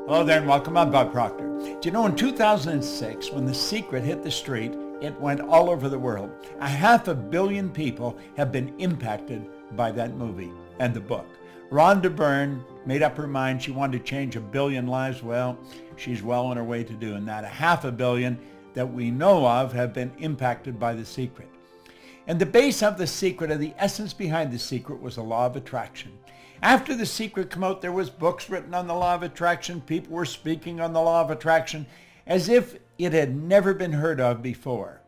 Hello there and welcome. I'm Bob Proctor. Do you know in 2006 when The Secret hit the street, it went all over the world. 500 million people have been impacted by that movie and the book. Rhonda Byrne made up her mind she wanted to change 1 billion lives. Well, she's well on her way to doing that. 500 million that we know of have been impacted by The Secret. And the base of The Secret, or the essence behind The Secret, was the law of attraction. After The Secret came out, there was books written on the law of attraction. People were speaking on the law of attraction as if it had never been heard of before.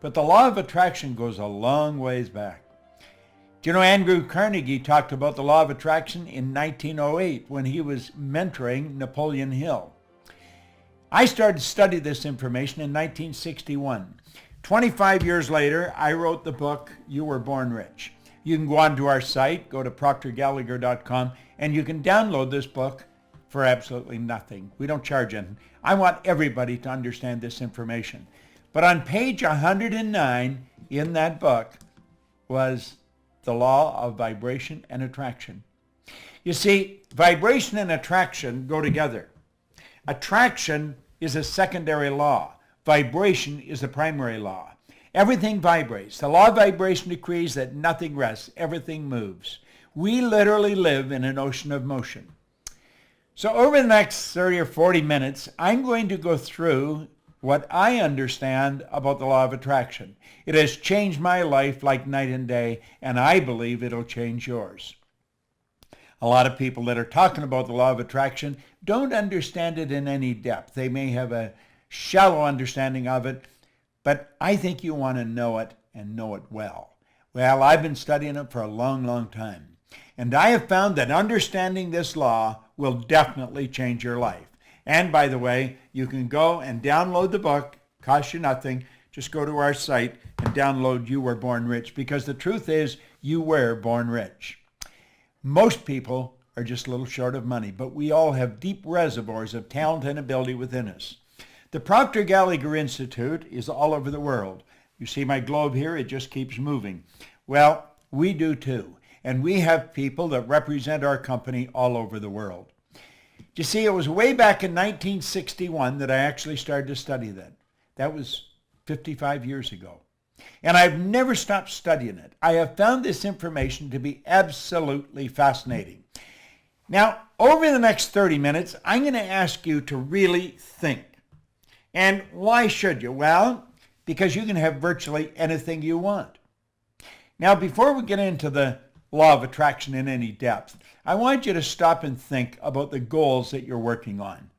But the law of attraction goes a long ways back. Do you know Andrew Carnegie talked about the law of attraction in 1908 when he was mentoring Napoleon Hill? I started to study this information in 1961. 25 years later, I wrote the book, You Were Born Rich. You can go onto our site, go to proctorgallagher.com, and you can download this book for absolutely nothing. We don't charge anything. I want everybody to understand this information. But on page 109 in that book was the law of vibration and attraction. You see, vibration and attraction go together. Attraction is a secondary law. Vibration is the primary law. Everything vibrates. The law of vibration decrees that nothing rests. Everything moves. We literally live in an ocean of motion. So over the next 30 or 40 minutes, I'm going to go through what I understand about the law of attraction. It has changed my life like night and day, and I believe it'll change yours. A lot of people that are talking about the law of attraction don't understand it in any depth. They may have a shallow understanding of it, but I think you want to know it and know it well. Well, I've been studying it for a long, long time. And I have found that understanding this law will definitely change your life. And by the way, you can go and download the book. Costs you nothing. Just go to our site and download You Were Born Rich, because the truth is you were born rich. Most people are just a little short of money, but we all have deep reservoirs of talent and ability within us. The Proctor Gallagher Institute is all over the world. You see my globe here, it just keeps moving. Well, we do too. And we have people that represent our company all over the world. You see, it was way back in 1961 that I actually started to study that. That was 55 years ago. And I've never stopped studying it. I have found this information to be absolutely fascinating. Now, over the next 30 minutes, I'm going to ask you to really think. And why should you? Well, because you can have virtually anything you want. Now, before we get into the law of attraction in any depth, I want you to stop and think about the goals that you're working on.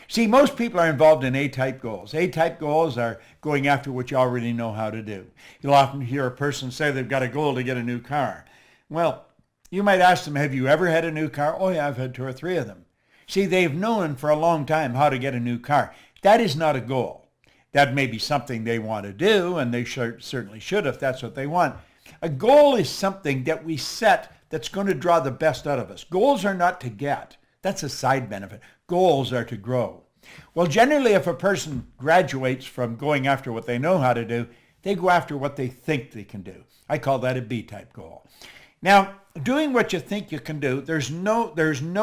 See, most people are involved in A-type goals. A-type goals are going after what you already know how to do. You'll often hear a person say they've got a goal to get a new car. Well, you might ask them, have you ever had a new car? Oh yeah, I've had 2 or 3 of them. See, they've known for a long time how to get a new car. That is not a goal. That may be something they want to do, and they certainly should if that's what they want. A goal is something that we set that's going to draw the best out of us. Goals are not to get. That's a side benefit. Goals are to grow. Well, generally, if a person graduates from going after what they know how to do, they go after what they think they can do. I call that a B-type goal. Now, doing what you think you can do, there's no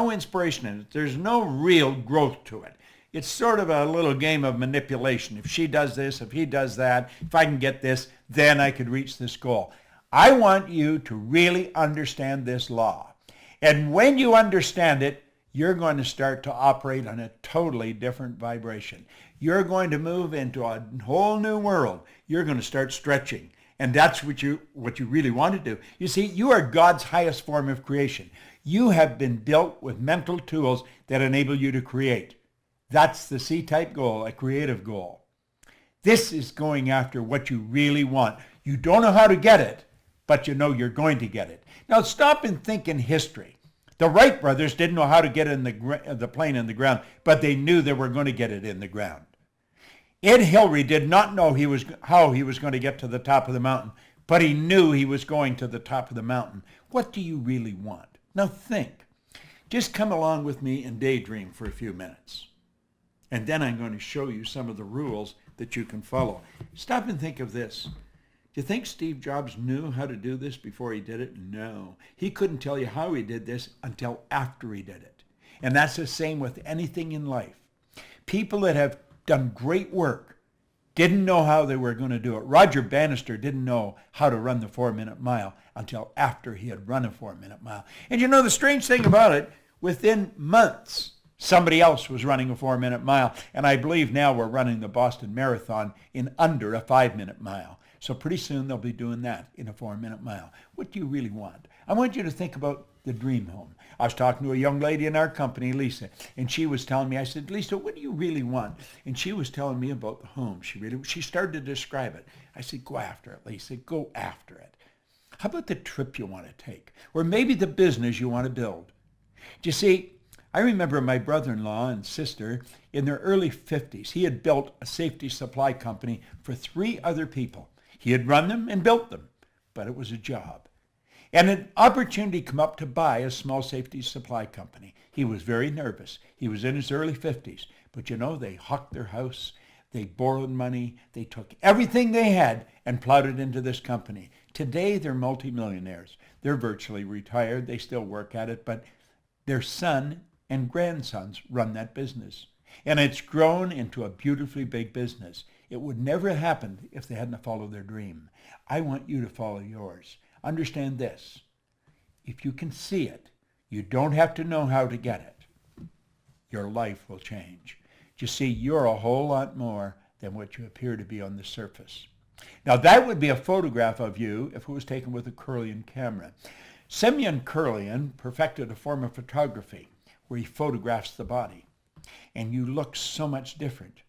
inspiration in it. There's no real growth to it. It's sort of a little game of manipulation. If she does this, if he does that, if I can get this, then I could reach this goal. I want you to really understand this law. And when you understand it, you're going to start to operate on a totally different vibration. You're going to move into a whole new world. You're going to start stretching. And that's what you really want to do. You see, you are God's highest form of creation. You have been built with mental tools that enable you to create. That's the C-type goal, a creative goal. This is going after what you really want. You don't know how to get it, but you know you're going to get it. Now stop and think in history. The Wright brothers didn't know how to get the plane in the ground, but they knew they were going to get it in the ground. Ed Hillary did not know how he was going to get to the top of the mountain, but he knew he was going to the top of the mountain. What do you really want? Now think. Just come along with me and daydream for a few minutes. And then I'm going to show you some of the rules that you can follow. Stop and think of this. Do you think Steve Jobs knew how to do this before he did it? No. He couldn't tell you how he did this until after he did it. And that's the same with anything in life. People that have done great work didn't know how they were going to do it. Roger Bannister didn't know how to run the 4-minute mile until after he had run a 4-minute mile. And you know the strange thing about it, within months, somebody else was running a 4-minute mile. And I believe now we're running the Boston Marathon in under a 5-minute mile. So pretty soon they'll be doing that in a 4-minute mile. What do you really want? I want you to think about the dream home. I was talking to a young lady in our company, Lisa, and she was telling me, I said, Lisa, what do you really want? And she was telling me about the home. She started to describe it. I said, go after it, Lisa, go after it. How about the trip you want to take? Or maybe the business you want to build? Do you see, I remember my brother-in-law and sister in their early 50s. He had built a safety supply company for 3 other people. He had run them and built them, but it was a job. And an opportunity came up to buy a small safety supply company. He was very nervous. He was in his early 50s. But you know, they hawked their house. They borrowed money. They took everything they had and plowed it into this company. Today, they're multimillionaires. They're virtually retired. They still work at it, but their son and grandsons run that business. And it's grown into a beautifully big business. It would never have happened if they hadn't followed their dream. I want you to follow yours. Understand this. If you can see it, you don't have to know how to get it. Your life will change. You see, you're a whole lot more than what you appear to be on the surface. Now, that would be a photograph of you if it was taken with a Kirlian camera. Semyon Kirlian perfected a form of photography where he photographs the body. And you look so much different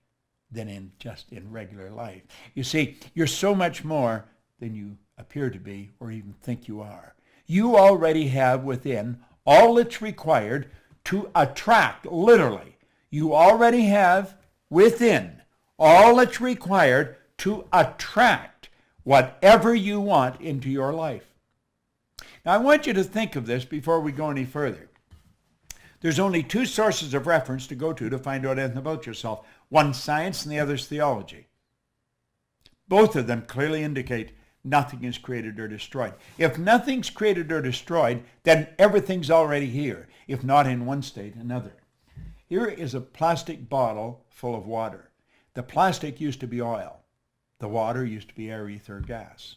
than in regular life. You see, you're so much more than you appear to be or even think you are. You already have within all that's required to attract, literally. You already have within all that's required to attract whatever you want into your life. Now, I want you to think of this before we go any further. There's only 2 sources of reference to go to find out anything about yourself. One's science and the other's theology. Both of them clearly indicate nothing is created or destroyed. If nothing's created or destroyed, then everything's already here, if not in one state, another. Here is a plastic bottle full of water. The plastic used to be oil. The water used to be air, ether, gas.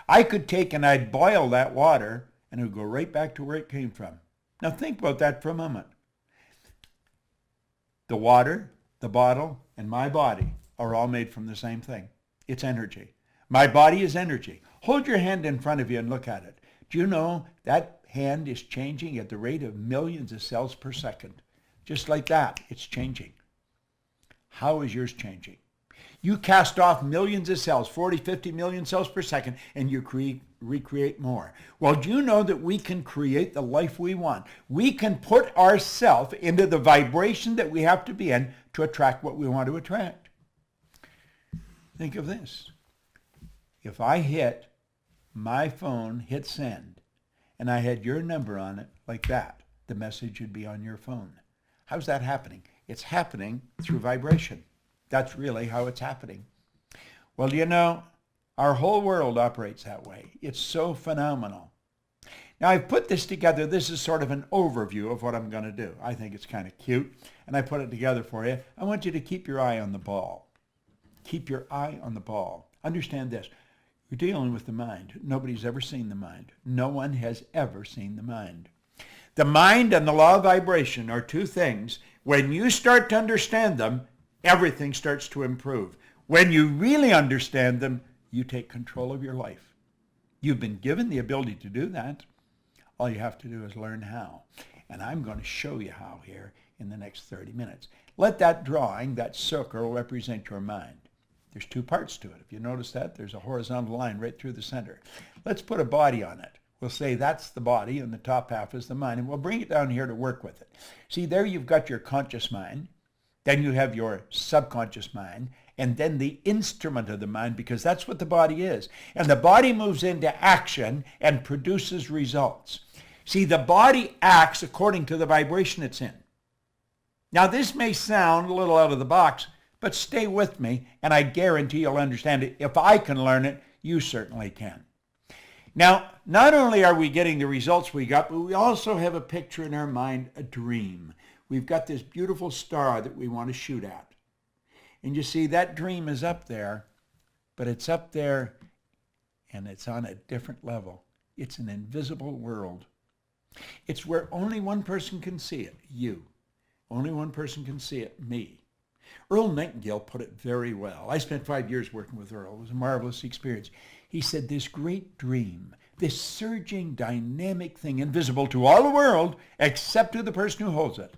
I could take and I'd boil that water and it would go right back to where it came from. Now think about that for a moment. The water, the bottle, and my body are all made from the same thing. It's energy. My body is energy. Hold your hand in front of you and look at it. Do you know that hand is changing at the rate of millions of cells per second? Just like that, it's changing. How is yours changing? You cast off millions of cells, 40, 50 million cells per second, and you recreate more. Well, do you know that we can create the life we want? We can put ourselves into the vibration that we have to be in to attract what we want to attract. Think of this. If I hit my phone, hit send, and I had your number on it like that, the message would be on your phone. How's that happening? It's happening through vibration. That's really how it's happening. Well, you know, our whole world operates that way. It's so phenomenal. Now, I've put this together. This is sort of an overview of what I'm going to do. I think it's kind of cute, and I put it together for you. I want you to keep your eye on the ball. Keep your eye on the ball. Understand this. You're dealing with the mind. Nobody's ever seen the mind. No one has ever seen the mind. The mind and the law of vibration are 2 things. When you start to understand them, everything starts to improve. When you really understand them, you take control of your life. You've been given the ability to do that. All you have to do is learn how. And I'm going to show you how here in the next 30 minutes. Let that drawing, that circle, represent your mind. There's 2 parts to it. If you notice that, there's a horizontal line right through the center. Let's put a body on it. We'll say that's the body and the top half is the mind, and we'll bring it down here to work with it. See, there you've got your conscious mind. Then you have your subconscious mind, and then the instrument of the mind, because that's what the body is. And the body moves into action and produces results. See, the body acts according to the vibration it's in. Now, this may sound a little out of the box, but stay with me, and I guarantee you'll understand it. If I can learn it, you certainly can. Now, not only are we getting the results we got, but we also have a picture in our mind, a dream. We've got this beautiful star that we want to shoot at. And you see, that dream is up there, but it's up there and it's on a different level. It's an invisible world. It's where only one person can see it, you. Only one person can see it, me. Earl Nightingale put it very well. I spent 5 years working with Earl. It was a marvelous experience. He said, this great dream, this surging, dynamic thing, invisible to all the world, except to the person who holds it,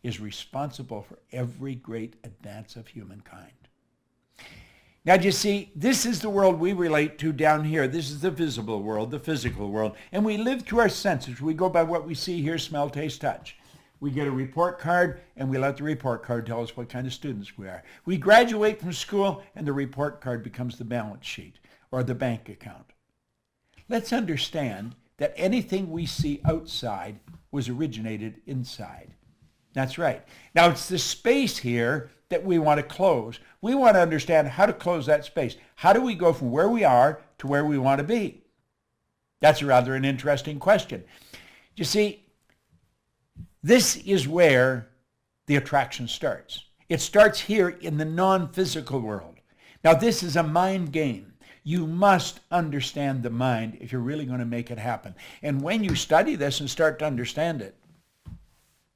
is responsible for every great advance of humankind. Now, you see, this is the world we relate to down here. This is the visible world, the physical world. And we live through our senses. We go by what we see, hear, smell, taste, touch. We get a report card, and we let the report card tell us what kind of students we are. We graduate from school, and the report card becomes the balance sheet or the bank account. Let's understand that anything we see outside was originated inside. That's right. Now, it's the space here that we want to close. We want to understand how to close that space. How do we go from where we are to where we want to be? That's rather an interesting question. You see, this is where the attraction starts. It starts here in the non-physical world. Now, this is a mind game. You must understand the mind if you're really going to make it happen. And when you study this and start to understand it,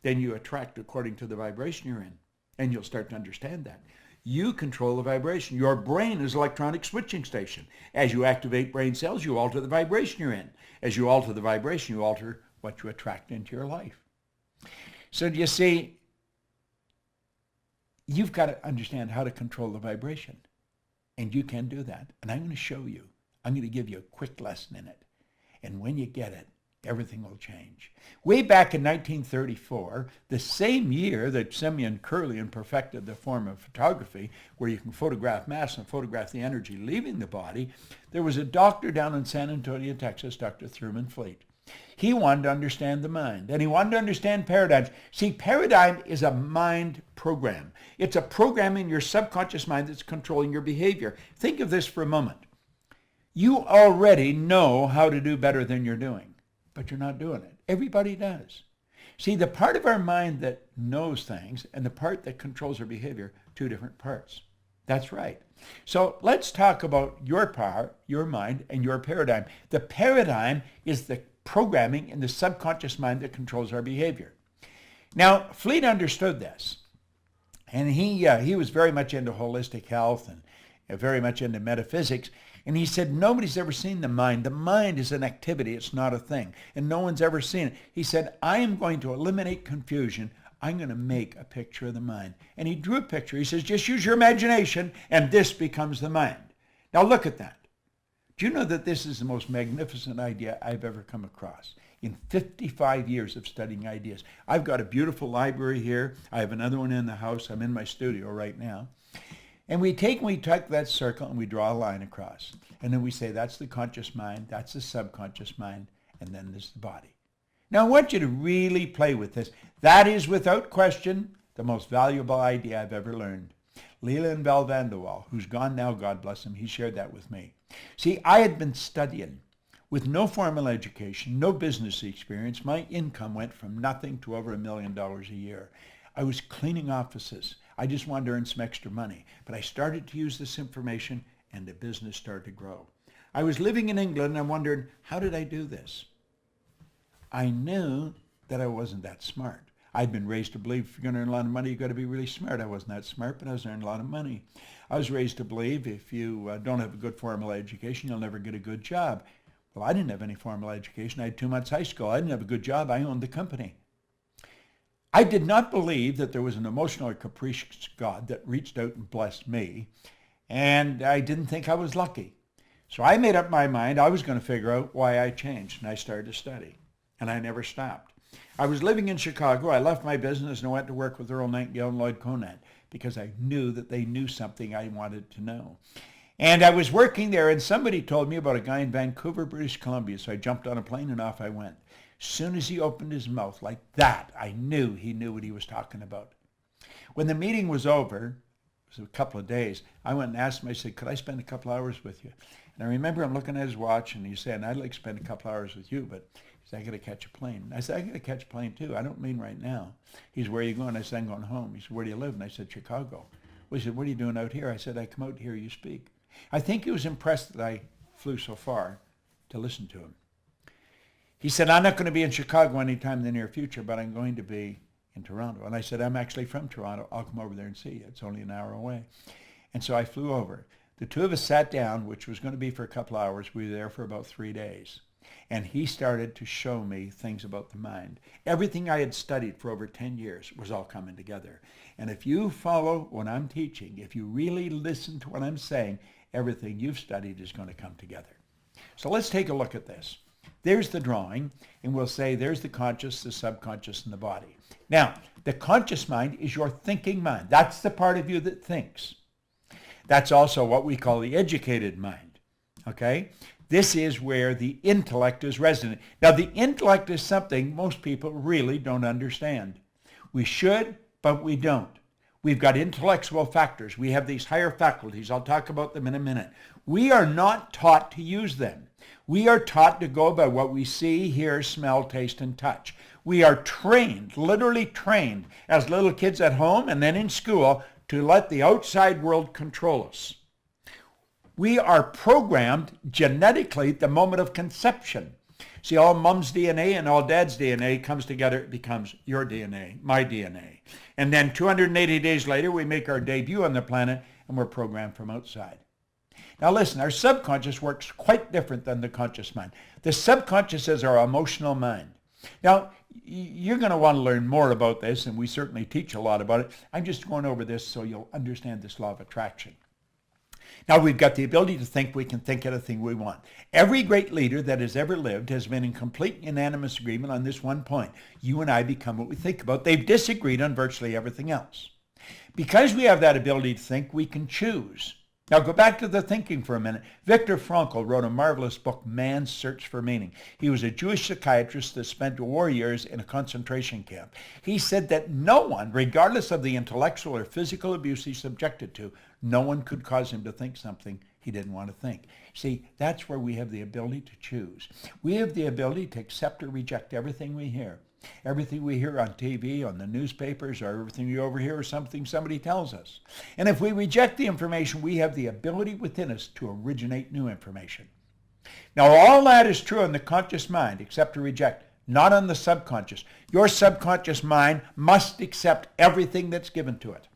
then you attract according to the vibration you're in. And you'll start to understand that. You control the vibration. Your brain is an electronic switching station. As you activate brain cells, you alter the vibration you're in. As you alter the vibration, you alter what you attract into your life. So do you see, you've got to understand how to control the vibration. And you can do that. And I'm going to show you. I'm going to give you a quick lesson in it. And when you get it, everything will change. Way back in 1934, the same year that Simeon Kirlian perfected the form of photography, where you can photograph mass and photograph the energy leaving the body, there was a doctor down in San Antonio, Texas, Dr. Thurman Fleet. He wanted to understand the mind, and he wanted to understand paradigms. See, paradigm is a mind program. It's a program in your subconscious mind that's controlling your behavior. Think of this for a moment. You already know how to do better than you're doing, but you're not doing it. Everybody does. See, the part of our mind that knows things and the part that controls our behavior, two different parts. That's right. So let's talk about your power, your mind, and your paradigm. The paradigm is the programming in the subconscious mind that controls our behavior. Now, Fleet understood this, and he was very much into holistic health and very much into metaphysics. And he said, nobody's ever seen the mind. The mind is an activity. It's not a thing. And no one's ever seen it. He said, I am going to eliminate confusion. I'm going to make a picture of the mind. And he drew a picture. He says, just use your imagination, and this becomes the mind. Now look at that. Do you know that this is the most magnificent idea I've ever come across? In 55 years of studying ideas. I've got a beautiful library here. I have another one in the house. I'm in my studio right now. And we take that circle and we draw a line across. And then we say, that's the conscious mind, that's the subconscious mind, and then there's the body. Now I want you to really play with this. That is, without question, the most valuable idea I've ever learned. Leland Bell van der Waal, who's gone now, God bless him, he shared that with me. See, I had been studying with no formal education, no business experience. My income went from nothing to over $1 million a year. I was cleaning offices. I just wanted to earn some extra money. But I started to use this information, and the business started to grow. I was living in England, and I wondered, how did I do this? I knew that I wasn't that smart. I'd been raised to believe if you're going to earn a lot of money, you've got to be really smart. I wasn't that smart, but I was earning a lot of money. I was raised to believe if you don't have a good formal education, you'll never get a good job. Well, I didn't have any formal education. I had 2 months high school. I didn't have a good job. I owned the company. I did not believe that there was an emotional or capricious God that reached out and blessed me, and I didn't think I was lucky. So I made up my mind I was going to figure out why I changed, and I started to study, and I never stopped. I was living in Chicago. I left my business and I went to work with Earl Nightingale and Lloyd Conant because I knew that they knew something I wanted to know. And I was working there, and somebody told me about a guy in Vancouver, British Columbia, so I jumped on a plane and off I went. As soon as he opened his mouth like that, I knew he knew what he was talking about. When the meeting was over, it was a couple of days, I went and asked him, I said, could I spend a couple hours with you? And I remember him looking at his watch, and he said, I'd like to spend a couple hours with you, but he said, I got to catch a plane. I said, I got to catch a plane too. I don't mean right now. He said, where are you going? I said, I'm going home. He said, where do you live? And I said, Chicago. Well, he said, what are you doing out here? I said, I come out to hear you speak. I think he was impressed that I flew so far to listen to him. He said, I'm not going to be in Chicago anytime in the near future, but I'm going to be in Toronto. And I said, I'm actually from Toronto. I'll come over there and see you. It's only an hour away. And so I flew over. The two of us sat down, which was going to be for a couple hours. We were there for about 3 days. And he started to show me things about the mind. Everything I had studied for over 10 years was all coming together. And if you follow what I'm teaching, if you really listen to what I'm saying, everything you've studied is going to come together. So let's take a look at this. There's the drawing, and we'll say there's the conscious, the subconscious, and the body. Now, the conscious mind is your thinking mind. That's the part of you that thinks. That's also what we call the educated mind, okay? This is where the intellect is resident. Now, the intellect is something most people really don't understand. We should, but we don't. We've got intellectual factors. We have these higher faculties. I'll talk about them in a minute. We are not taught to use them. We are taught to go by what we see, hear, smell, taste, and touch. We are trained, literally trained, as little kids at home and then in school to let the outside world control us. We are programmed genetically at the moment of conception. See, all mom's DNA and all dad's DNA comes together, it becomes your DNA, my DNA. And then 280 days later, we make our debut on the planet and we're programmed from outside. Now listen, our subconscious works quite different than the conscious mind. The subconscious is our emotional mind. Now, you're going to want to learn more about this, and we certainly teach a lot about it. I'm just going over this so you'll understand this law of attraction. Now, we've got the ability to think. We can think anything we want. Every great leader that has ever lived has been in complete unanimous agreement on this one point. You and I become what we think about. They've disagreed on virtually everything else. Because we have that ability to think, we can choose. Now go back to the thinking for a minute. Viktor Frankl wrote a marvelous book, Man's Search for Meaning. He was a Jewish psychiatrist that spent war years in a concentration camp. He said that no one, regardless of the intellectual or physical abuse he's subjected to, no one could cause him to think something he didn't want to think. See, that's where we have the ability to choose. We have the ability to accept or reject everything we hear. Everything we hear on TV, on the newspapers, or everything we overhear is something somebody tells us. And if we reject the information, we have the ability within us to originate new information. Now, all that is true in the conscious mind, accept or reject, not on the subconscious. Your subconscious mind must accept everything that's given to it.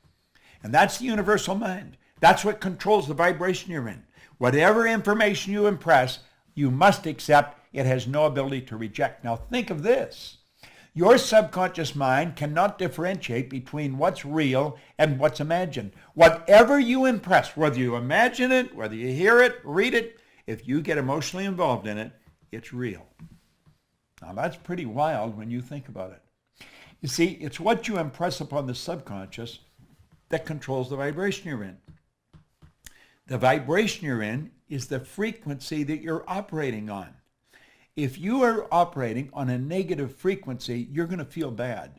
And that's the universal mind. That's what controls the vibration you're in. Whatever information you impress, you must accept. It has no ability to reject. Now, think of this. Your subconscious mind cannot differentiate between what's real and what's imagined. Whatever you impress, whether you imagine it, whether you hear it, read it, if you get emotionally involved in it, it's real. Now that's pretty wild when you think about it. You see, it's what you impress upon the subconscious that controls the vibration you're in. The vibration you're in is the frequency that you're operating on. If you are operating on a negative frequency, you're going to feel bad.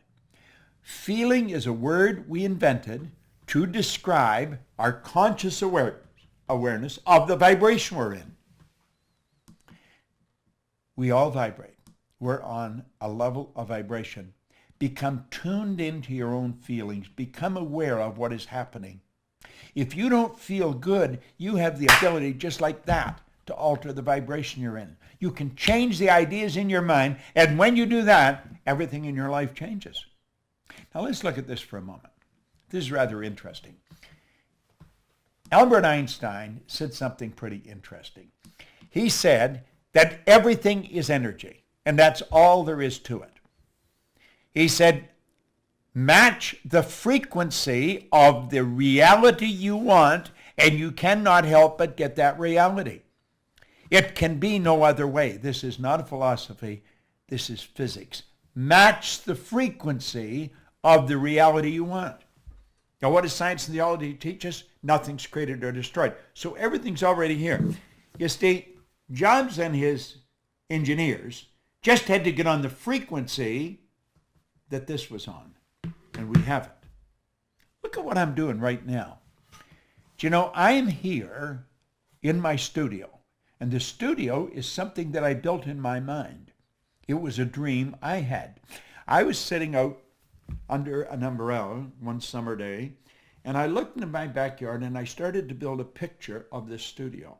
Feeling is a word we invented to describe our conscious awareness of the vibration we're in. We all vibrate. We're on a level of vibration. Become tuned into your own feelings. Become aware of what is happening. If you don't feel good, you have the ability just like that to alter the vibration you're in. You can change the ideas in your mind, and when you do that, everything in your life changes. Now let's look at this for a moment. This is rather interesting. Albert Einstein said something pretty interesting. He said that everything is energy, and that's all there is to it. He said, match the frequency of the reality you want, and you cannot help but get that reality. It can be no other way. This is not a philosophy. This is physics. Match the frequency of the reality you want. Now, what does science and theology teach us? Nothing's created or destroyed. So everything's already here. You see, Jobs and his engineers just had to get on the frequency that this was on. And we haven't. Look at what I'm doing right now. Do you know, I'm here in my studio. And the studio is something that I built in my mind. It was a dream I had. I was sitting out under an umbrella one summer day, and I looked into my backyard and I started to build a picture of this studio.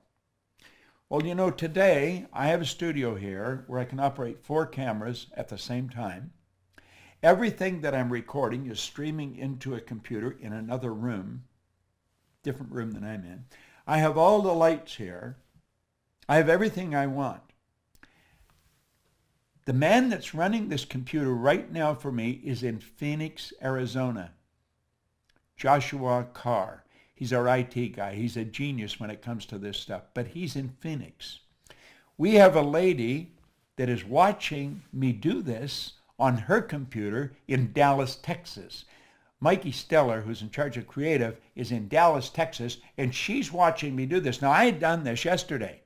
Well, you know, today I have a studio here where I can operate 4 cameras at the same time. Everything that I'm recording is streaming into a computer in another room, different room than I'm in. I have all the lights here. I have everything I want. The man that's running this computer right now for me is in Phoenix, Arizona. Joshua Carr. He's our IT guy. He's a genius when it comes to this stuff, but he's in Phoenix. We have a lady that is watching me do this on her computer in Dallas, Texas. Mikey Steller, who's in charge of creative, is in Dallas, Texas, and she's watching me do this. Now, I had done this yesterday.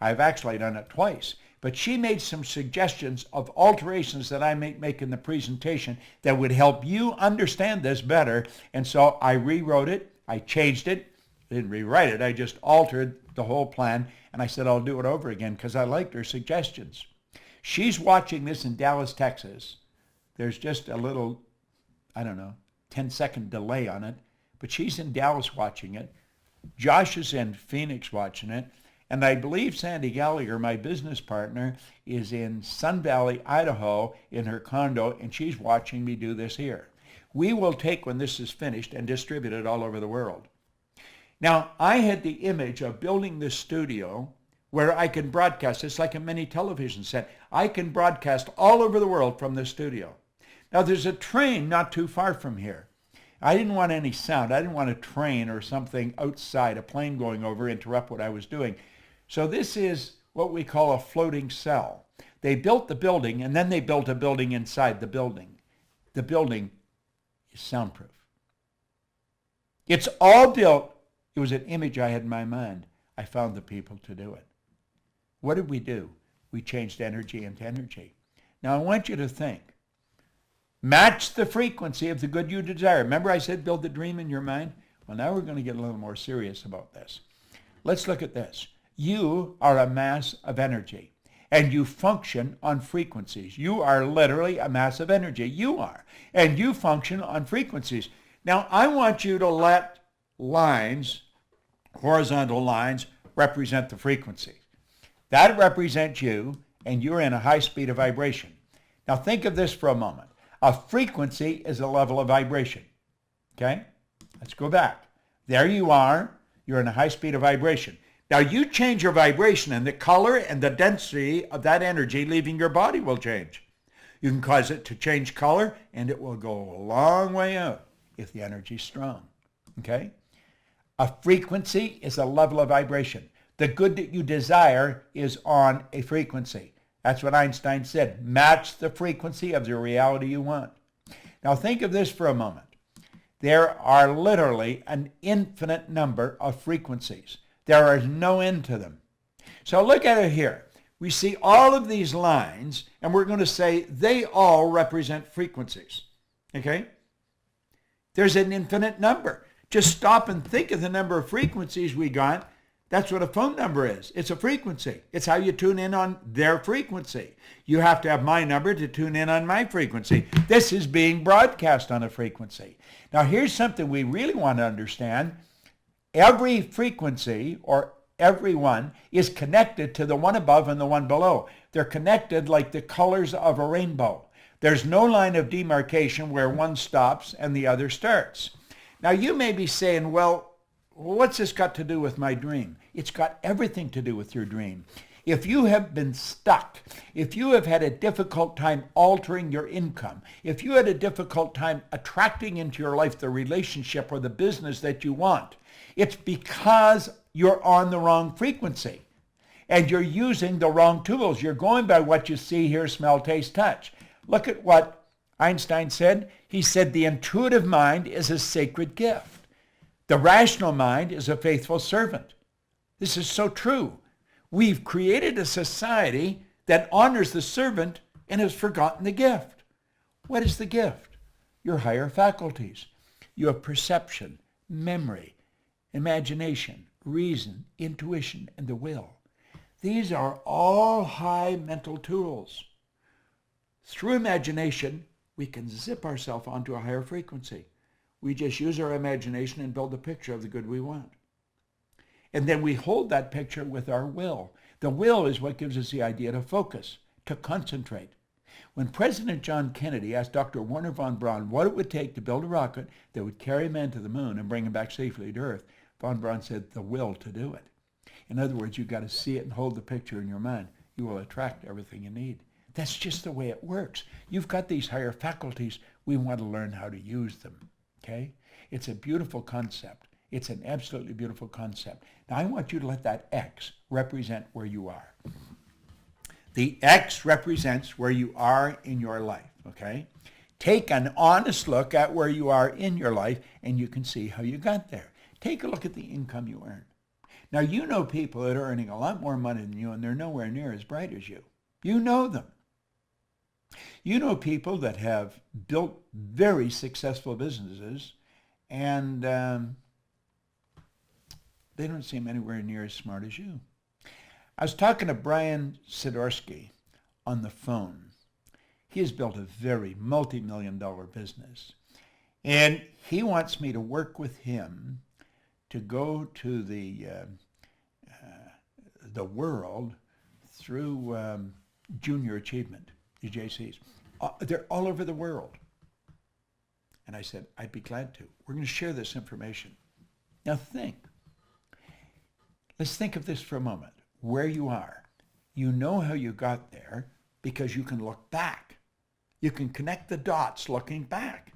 I've actually done it twice. But she made some suggestions of alterations that I might make in the presentation that would help you understand this better. And so I rewrote it. I changed it. I didn't rewrite it. I just altered the whole plan. And I said, I'll do it over again because I liked her suggestions. She's watching this in Dallas, Texas. There's just a little, 10-second delay on it. But she's in Dallas watching it. Josh is in Phoenix watching it. And I believe Sandy Gallagher, my business partner, is in Sun Valley, Idaho, in her condo, and she's watching me do this here. We will take, when this is finished, and distribute it all over the world. Now, I had the image of building this studio where I can broadcast. It's like a mini television set. I can broadcast all over the world from this studio. Now, there's a train not too far from here. I didn't want any sound. I didn't want a train or something outside, a plane going over, interrupt what I was doing. So this is what we call a floating cell. They built the building, and then they built a building inside the building. The building is soundproof. It's all built. It was an image I had in my mind. I found the people to do it. What did we do? We changed energy into energy. Now I want you to think. Match the frequency of the good you desire. Remember I said build the dream in your mind? Well, now we're going to get a little more serious about this. Let's look at this. You are a mass of energy, and you function on frequencies. You are literally a mass of energy. You are, and you function on frequencies. Now, I want you to let lines, horizontal lines, represent the frequency. That represents you, and you're in a high speed of vibration. Now, think of this for a moment. A frequency is a level of vibration. Okay? Let's go back. There you are. You're in a high speed of vibration. Now you change your vibration and the color and the density of that energy leaving your body will change. You can cause it to change color and it will go a long way out if the energy is strong. Okay? A frequency is a level of vibration. The good that you desire is on a frequency. That's what Einstein said. Match the frequency of the reality you want. Now think of this for a moment. There are literally an infinite number of frequencies. There is no end to them. So look at it here. We see all of these lines, and we're going to say they all represent frequencies. Okay? There's an infinite number. Just stop and think of the number of frequencies we got. That's what a phone number is. It's a frequency. It's how you tune in on their frequency. You have to have my number to tune in on my frequency. This is being broadcast on a frequency. Now here's something we really want to understand. Every frequency, or every one, is connected to the one above and the one below. They're connected like the colors of a rainbow. There's no line of demarcation where one stops and the other starts. Now you may be saying, well, what's this got to do with my dream? It's got everything to do with your dream. If you have been stuck, if you have had a difficult time altering your income, if you had a difficult time attracting into your life the relationship or the business that you want, it's because you're on the wrong frequency and you're using the wrong tools. You're going by what you see, hear, smell, taste, touch. Look at what Einstein said. He said the intuitive mind is a sacred gift. The rational mind is a faithful servant. This is so true. We've created a society that honors the servant and has forgotten the gift. What is the gift? Your higher faculties. You have perception, memory, imagination, reason, intuition, and the will. These are all high mental tools. Through imagination, we can zip ourselves onto a higher frequency. We just use our imagination and build a picture of the good we want. And then we hold that picture with our will. The will is what gives us the idea to focus, to concentrate. When President John Kennedy asked Dr. Wernher von Braun what it would take to build a rocket that would carry man to the moon and bring him back safely to Earth, von Braun said, the will to do it. In other words, you've got to see it and hold the picture in your mind. You will attract everything you need. That's just the way it works. You've got these higher faculties. We want to learn how to use them. Okay? It's a beautiful concept. It's an absolutely beautiful concept. Now, I want you to let that X represent where you are. The X represents where you are in your life, okay? Take an honest look at where you are in your life, and you can see how you got there. Take a look at the income you earn. Now, you know people that are earning a lot more money than you, and they're nowhere near as bright as you. You know them. You know people that have built very successful businesses, and they don't seem anywhere near as smart as you. I was talking to Brian Sidorsky on the phone. He has built a very multi-million-dollar business, and he wants me to work with him to go to the world through junior achievement, the JCs. They're all over the world. And I said, I'd be glad to. We're going to share this information. Now think. Let's think of this for a moment. Where you are. You know how you got there because you can look back. You can connect the dots looking back.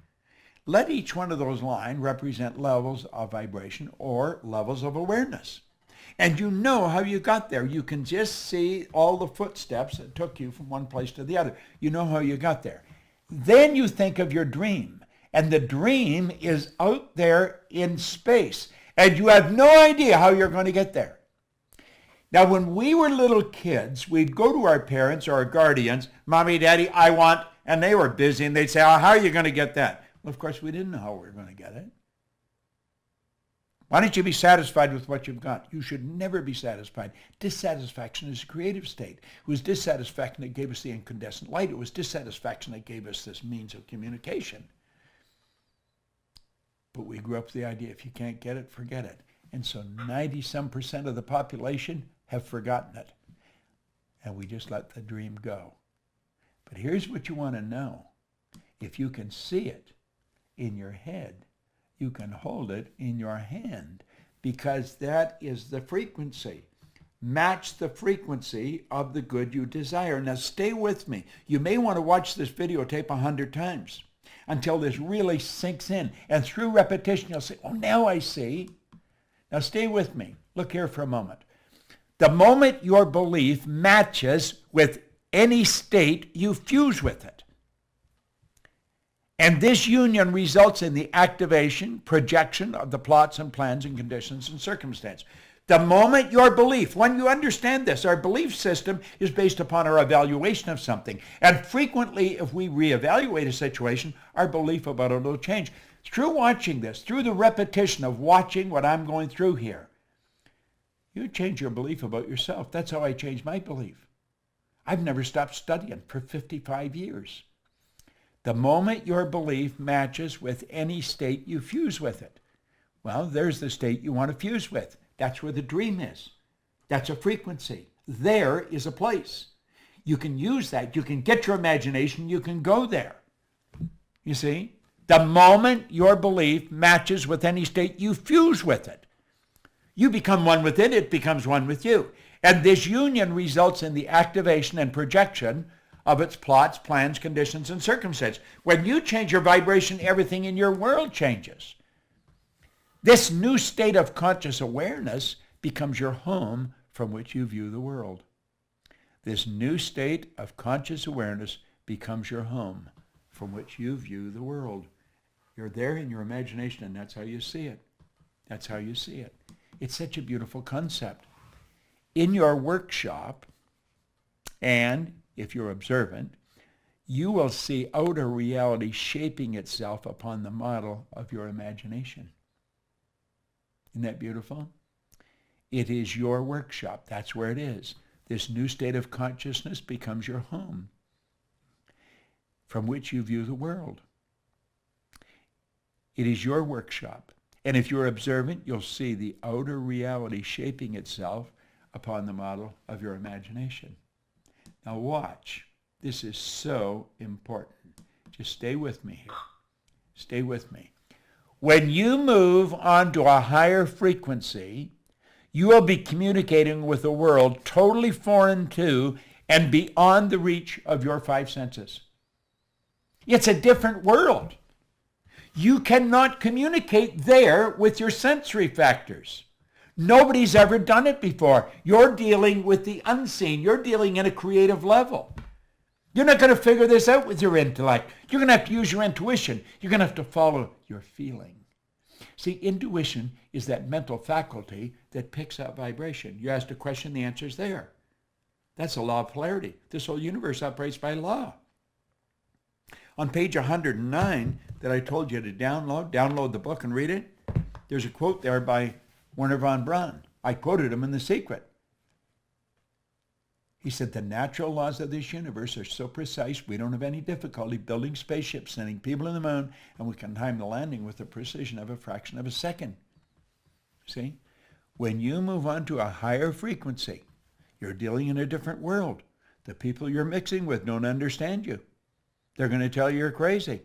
Let each one of those lines represent levels of vibration or levels of awareness. And you know how you got there. You can just see all the footsteps that took you from one place to the other. You know how you got there. Then you think of your dream. And the dream is out there in space. And you have no idea how you're going to get there. Now, when we were little kids, we'd go to our parents or our guardians, Mommy, Daddy, I want, and they were busy, and they'd say, oh, how are you going to get that? Well, of course, we didn't know how we were going to get it. Why don't you be satisfied with what you've got? You should never be satisfied. Dissatisfaction is a creative state. It was dissatisfaction that gave us the incandescent light. It was dissatisfaction that gave us this means of communication. But we grew up with the idea, if you can't get it, forget it. And so 90-some% of the population have forgotten it. And we just let the dream go. But here's what you want to know. If you can see it in your head, you can hold it in your hand, because that is the frequency. Match the frequency of the good you desire. Now stay with me. You may want to watch this videotape 100 times until this really sinks in. And through repetition, you'll say, oh, now I see. Now stay with me. Look here for a moment. The moment your belief matches with any state, you fuse with it. And this union results in the activation, projection of the plots and plans and conditions and circumstance. The moment your belief, when you understand this, our belief system is based upon our evaluation of something. And frequently, if we reevaluate a situation, our belief about it will change. Through watching this, through the repetition of watching what I'm going through here, you change your belief about yourself. That's how I changed my belief. I've never stopped studying for 55 years. The moment your belief matches with any state, you fuse with it. Well, there's the state you want to fuse with. That's where the dream is. That's a frequency. There is a place. You can use that. You can get your imagination. You can go there. You see? The moment your belief matches with any state, you fuse with it. You become one with it. It becomes one with you. And this union results in the activation and projection of its plots, plans, conditions, and circumstances. When you change your vibration, everything in your world changes. This new state of conscious awareness becomes your home from which you view the world. This new state of conscious awareness becomes your home from which you view the world. You're there in your imagination, and that's how you see it. That's how you see it. It's such a beautiful concept. In your workshop, and if you're observant, you will see outer reality shaping itself upon the model of your imagination. Isn't that beautiful? It is your workshop. That's where it is. This new state of consciousness becomes your home from which you view the world. It is your workshop. And if you're observant, you'll see the outer reality shaping itself upon the model of your imagination. Now watch. This is so important. Just stay with me here. Stay with me. When you move onto a higher frequency, you will be communicating with a world totally foreign to and beyond the reach of your five senses. It's a different world. You cannot communicate there with your sensory factors. Nobody's ever done it before. You're dealing with the unseen. You're dealing at a creative level. You're not going to figure this out with your intellect. You're going to have to use your intuition. You're going to have to follow your feeling. See, intuition is that mental faculty that picks up vibration. You asked a question, the answer's there. That's a law of polarity. This whole universe operates by law. On page 109 that I told you to download the book and read it, there's a quote there by Werner von Braun. I quoted him in The Secret. He said, the natural laws of this universe are so precise, we don't have any difficulty building spaceships, sending people to the moon, and we can time the landing with the precision of a fraction of a second. See? When you move on to a higher frequency, you're dealing in a different world. The people you're mixing with don't understand you. They're going to tell you you're crazy.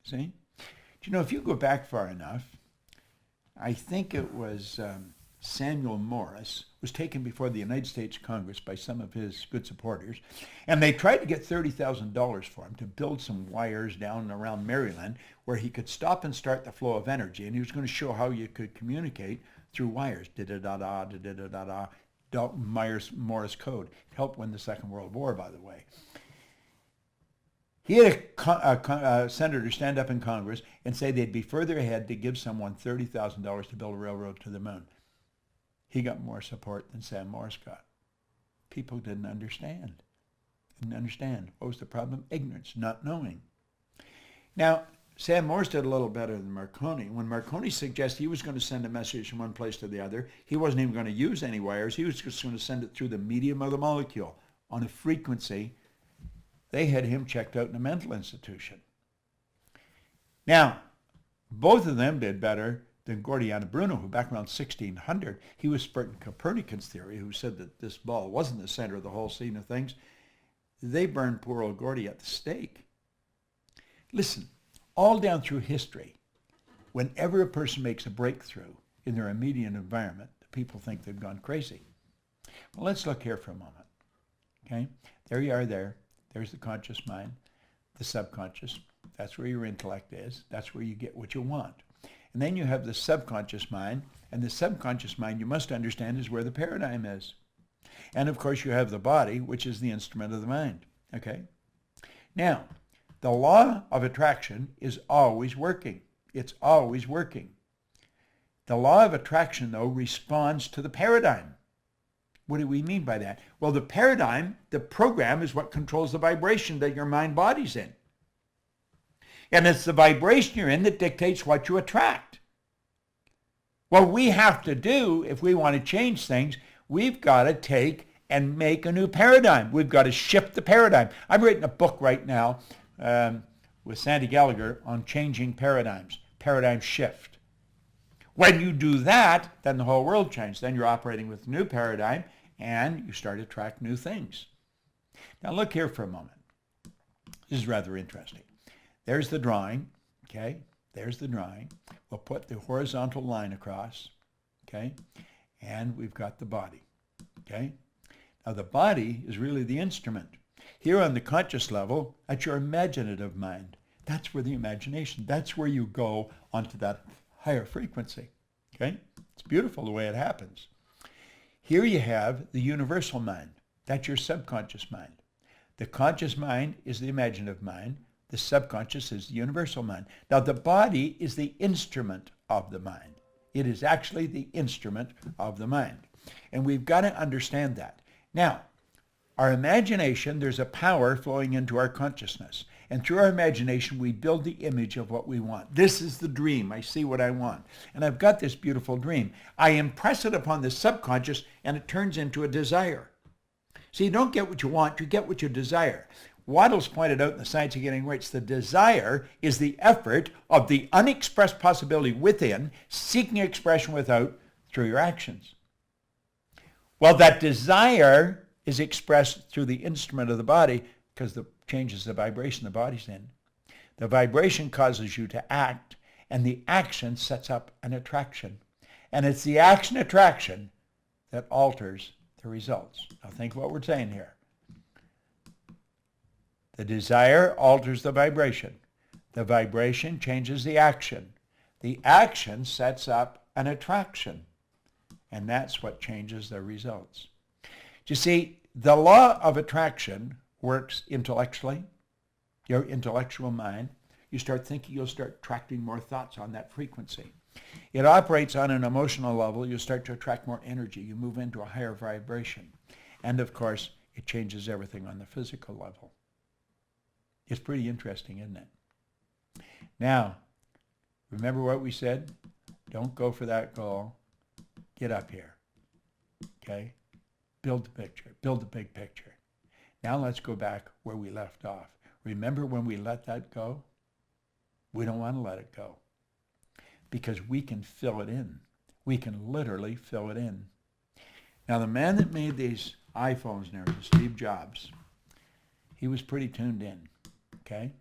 See? Do you know, if you go back far enough, I think it was Samuel Morse was taken before the United States Congress by some of his good supporters, and they tried to get $30,000 for him to build some wires down around Maryland where he could stop and start the flow of energy, and he was going to show how you could communicate through wires. Da-da-da-da, da-da-da-da-da, Morse code. It helped win the Second World War, by the way. He had a senator stand up in Congress and say they'd be further ahead to give someone $30,000 to build a railroad to the moon. He got more support than Sam Morse got. People didn't understand. What was the problem? Ignorance, not knowing. Now, Sam Morse did a little better than Marconi. When Marconi suggested he was going to send a message from one place to the other, he wasn't even going to use any wires. He was just going to send it through the medium of the molecule on a frequency. They had him checked out in a mental institution. Now, both of them did better than Gordiano Bruno, who back around 1600, he was spreading Copernicus theory, who said that this ball wasn't the center of the whole scene of things. They burned poor old Gordy at the stake. Listen, all down through history, whenever a person makes a breakthrough in their immediate environment, the people think they've gone crazy. Well, let's look here for a moment. Okay? There you are there. There's the conscious mind, the subconscious. That's where your intellect is. That's where you get what you want. And then you have the subconscious mind, and the subconscious mind, you must understand, is where the paradigm is. And of course you have the body, which is the instrument of the mind. Okay? Now, the law of attraction is always working. It's always working. The law of attraction, though, responds to the paradigm. What do we mean by that? Well, the paradigm, the program, is what controls the vibration that your mind body's in. And it's the vibration you're in that dictates what you attract. What we have to do, if we want to change things, we've got to take and make a new paradigm. We've got to shift the paradigm. I'm writing a book right now with Sandy Gallagher on changing paradigms, paradigm shift. When you do that, then the whole world changes. Then you're operating with a new paradigm, and you start to attract new things. Now look here for a moment. This is rather interesting. There's the drawing, okay? There's the drawing. We'll put the horizontal line across, okay? And we've got the body, okay? Now the body is really the instrument. Here on the conscious level, that's your imaginative mind. That's where the imagination, that's where you go onto that higher frequency, okay? It's beautiful the way it happens. Here you have the universal mind. That's your subconscious mind. The conscious mind is the imaginative mind. The subconscious is the universal mind. Now, the body is the instrument of the mind. It is actually the instrument of the mind. And we've got to understand that. Now, our imagination, there's a power flowing into our consciousness. And through our imagination, we build the image of what we want. This is the dream. I see what I want. And I've got this beautiful dream. I impress it upon the subconscious, and it turns into a desire. So you don't get what you want, you get what you desire. Waddles pointed out in The Science of Getting Rich, the desire is the effort of the unexpressed possibility within, seeking expression without, through your actions. Well, that desire is expressed through the instrument of the body because it changes the vibration the body's in. The vibration causes you to act, and the action sets up an attraction. And it's the action-attraction that alters the results. Now think what we're saying here. The desire alters the vibration. The vibration changes the action. The action sets up an attraction. And that's what changes the results. You see, the law of attraction works intellectually. Your intellectual mind. You start thinking, you'll start attracting more thoughts on that frequency. It operates on an emotional level. You start to attract more energy. You move into a higher vibration. And of course, it changes everything on the physical level. It's pretty interesting, isn't it? Now, remember what we said? Don't go for that goal. Get up here. Okay? Build the picture. Build the big picture. Now let's go back where we left off. Remember when we let that go? We don't want to let it go because we can fill it in. We can literally fill it in. Now, the man that made these iPhones now, Steve Jobs, he was pretty tuned in, okay?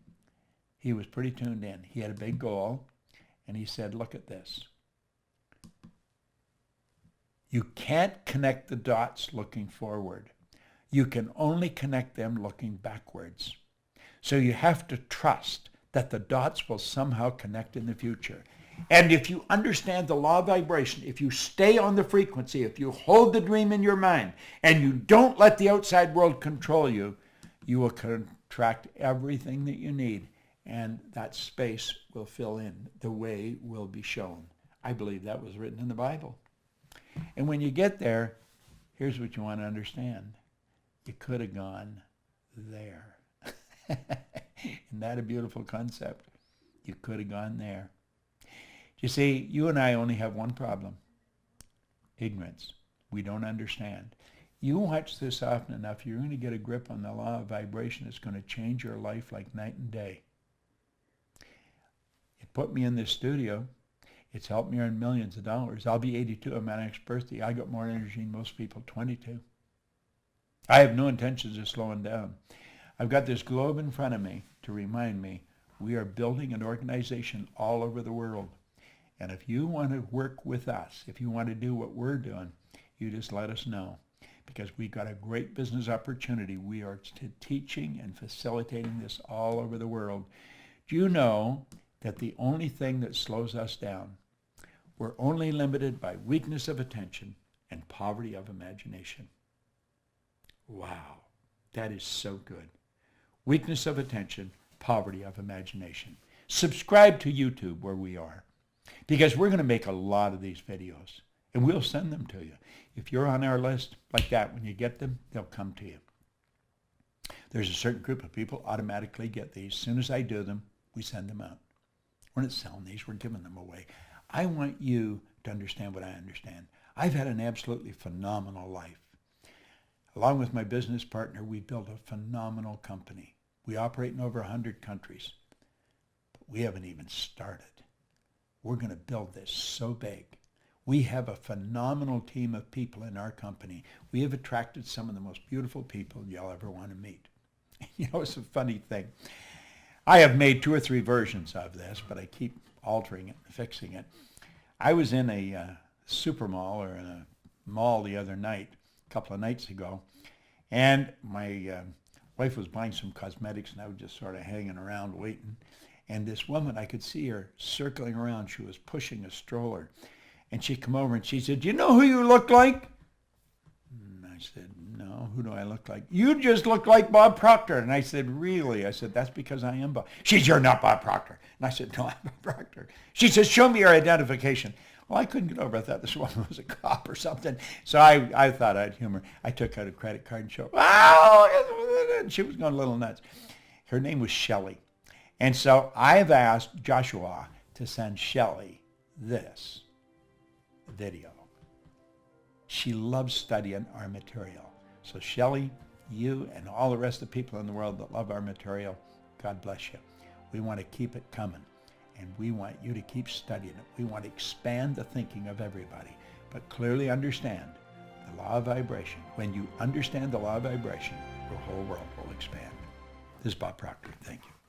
He was pretty tuned in. He had a big goal, and he said, look at this. You can't connect the dots looking forward. You can only connect them looking backwards. So you have to trust that the dots will somehow connect in the future. And if you understand the law of vibration, if you stay on the frequency, if you hold the dream in your mind, and you don't let the outside world control you, you will contract everything that you need, and that space will fill in. The way will be shown. I believe that was written in the Bible. And when you get there, here's what you want to understand. You could have gone there. Isn't that a beautiful concept? You could have gone there. You see, you and I only have one problem. Ignorance. We don't understand. You watch this often enough, you're going to get a grip on the law of vibration. It's going to change your life like night and day. It put me in this studio. It's helped me earn millions of dollars. I'll be 82 on my next birthday. I got more energy than most people, 22. I have no intentions of slowing down. I've got this globe in front of me to remind me we are building an organization all over the world. And if you want to work with us, if you want to do what we're doing, you just let us know. Because we've got a great business opportunity. We are teaching and facilitating this all over the world. Do you know that the only thing that slows us down, we're only limited by weakness of attention and poverty of imagination? Wow, that is so good. Weakness of attention, poverty of imagination. Subscribe to YouTube where we are, because we're going to make a lot of these videos, and we'll send them to you. If you're on our list like that, when you get them, they'll come to you. There's a certain group of people automatically get these. As soon as I do them, we send them out. We're not selling these, we're giving them away. I want you to understand what I understand. I've had an absolutely phenomenal life. Along with my business partner, we built a phenomenal company. We operate in over 100 countries, but we haven't even started. We're going to build this so big. We have a phenomenal team of people in our company. We have attracted some of the most beautiful people you'll ever want to meet. You know, it's a funny thing. I have made 2 or 3 versions of this, but I keep altering it and fixing it. I was in a super mall or in a mall the other night, a couple of nights ago, and my wife was buying some cosmetics, and I was just sort of hanging around waiting. And this woman, I could see her circling around. She was pushing a stroller. And she come over and she said, "Do you know who you look like?" And I said, "No, who do I look like?" "You just look like Bob Proctor." And I said, "Really?" I said, "That's because I am Bob." She said, "You're not Bob Proctor." And I said, "No, I'm Bob Proctor." She said, "Show me your identification." Well, I couldn't get over it. I thought this woman was a cop or something. So I thought I'd humor. I took out a credit card and showed, "Oh!" And she was going a little nuts. Her name was Shelley. And so I've asked Joshua to send Shelley this video. She loves studying our material. So Shelley, you and all the rest of the people in the world that love our material, God bless you. We want to keep it coming, and we want you to keep studying it. We want to expand the thinking of everybody, but clearly understand the law of vibration. When you understand the law of vibration, your whole world will expand. This is Bob Proctor. Thank you.